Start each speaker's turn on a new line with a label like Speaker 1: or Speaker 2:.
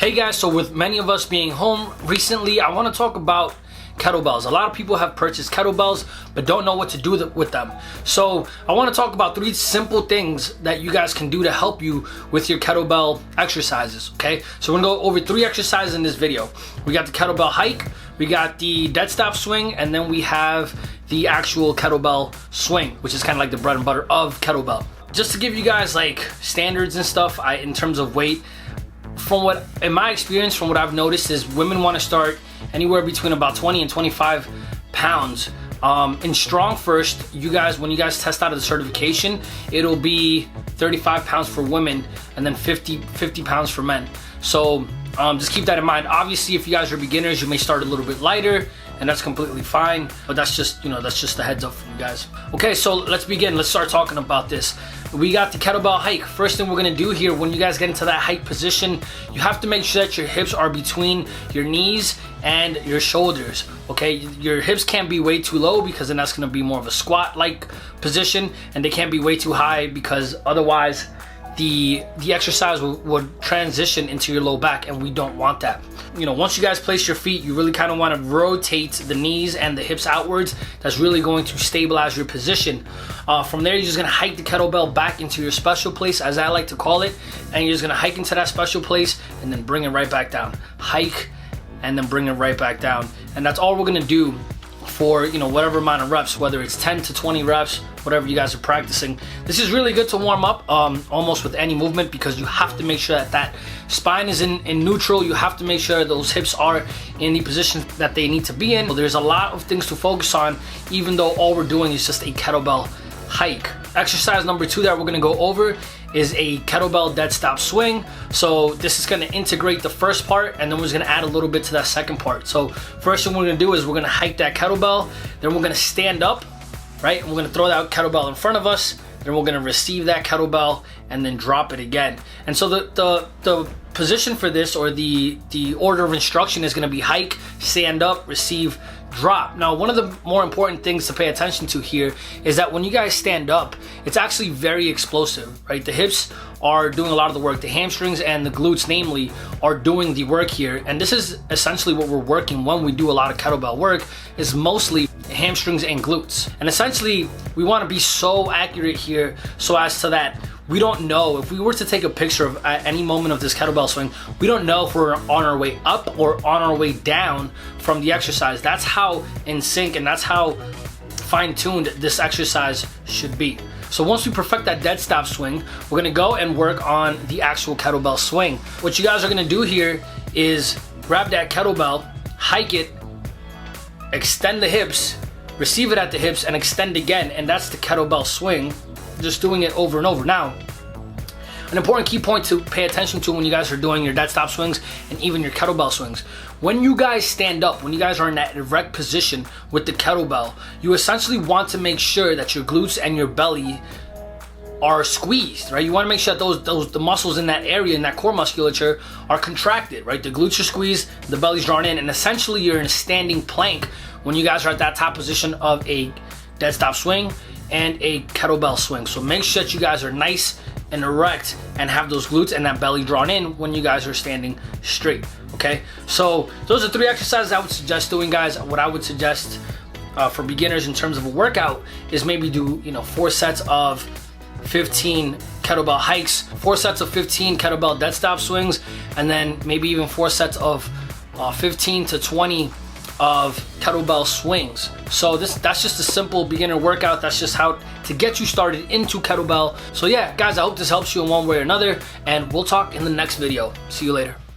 Speaker 1: Hey guys, so with many of us being home recently, I want to talk about kettlebells. A lot of people have purchased kettlebells but don't know what to do with them. So I want to talk about 3 simple things that you guys can do to help you with your kettlebell exercises, okay? So we're gonna go over 3 exercises in this video. We got the kettlebell hike, we got the dead stop swing, and then we have the actual kettlebell swing, which is kind of like the bread and butter of kettlebell. Just to give you guys like standards and stuff, in terms of weight, in my experience, from what I've noticed, is women want to start anywhere between about 20 and 25 pounds. In strong first, when you guys test out of the certification, it'll be 35 pounds for women and then 50 pounds for men. So just keep that in mind. Obviously, if you guys are beginners, you may start a little bit lighter, and that's completely fine, but that's just a heads up for you guys. Okay, so let's begin. Let's start talking about this. We got the kettlebell hike. First thing we're gonna do here, when you guys get into that hike position, you have to make sure that your hips are between your knees and your shoulders, okay? Your hips can't be way too low, because then that's gonna be more of a squat-like position, and they can't be way too high, because otherwise the exercise would transition into your low back, and we don't want that. Once you guys place your feet, you really kind of want to rotate the knees and the hips outwards. That's really going to stabilize your position. From there, you're just going to hike the kettlebell back into your special place, as I like to call it, and you're just going to hike into that special place and then bring it right back down. Hike and then bring it right back down. And that's all we're going to do for whatever amount of reps, whether it's 10 to 20 reps, whatever you guys are practicing. This is really good to warm up almost with any movement, because you have to make sure that spine is in neutral. You have to make sure those hips are in the position that they need to be in. So there's a lot of things to focus on, even though all we're doing is just a kettlebell hike. Exercise number 2 that we're going to go over is a kettlebell dead stop swing. So this is going to integrate the first part, and then we're just going to add a little bit to that second part. So first thing we're going to do is we're going to hike that kettlebell, then we're going to stand up, right? And we're going to throw that kettlebell in front of us, then we're going to receive that kettlebell and then drop it again. And so the position for this, or the order of instruction, is going to be hike, stand up, receive, drop. Now, one of the more important things to pay attention to here is that when you guys stand up, it's actually very explosive, right? The hips are doing a lot of the work. The hamstrings and the glutes, namely, are doing the work here. And this is essentially what we're working when we do a lot of kettlebell work, is mostly hamstrings and glutes. And essentially, we want to be so accurate here so as to that we don't know, if we were to take a picture of at any moment of this kettlebell swing, we don't know if we're on our way up or on our way down from the exercise. That's how in sync and that's how fine-tuned this exercise should be. So once we perfect that dead stop swing, we're gonna go and work on the actual kettlebell swing. What you guys are gonna do here is grab that kettlebell, hike it, extend the hips, receive it at the hips, and extend again, and that's the kettlebell swing. Just doing it over and over. Now, an important key point to pay attention to when you guys are doing your dead stop swings and even your kettlebell swings: when you guys stand up, when you guys are in that erect position with the kettlebell, you essentially want to make sure that your glutes and your belly are squeezed, right? You want to make sure that the muscles in that area, in that core musculature, are contracted, right? The glutes are squeezed, the belly's drawn in, and essentially you're in a standing plank when you guys are at that top position of a dead stop swing and a kettlebell swing. So make sure that you guys are nice and erect and have those glutes and that belly drawn in when you guys are standing straight, okay? So those are 3 exercises I would suggest doing, guys. What I would suggest for beginners in terms of a workout is maybe do 4 sets of 15 kettlebell hikes, 4 sets of 15 kettlebell dead stop swings, and then maybe even 4 sets of 15 to 20 of kettlebell swings. So that's just a simple beginner workout. That's just how to get you started into kettlebell. So yeah, guys, I hope this helps you in one way or another, and we'll talk in the next video. See you later.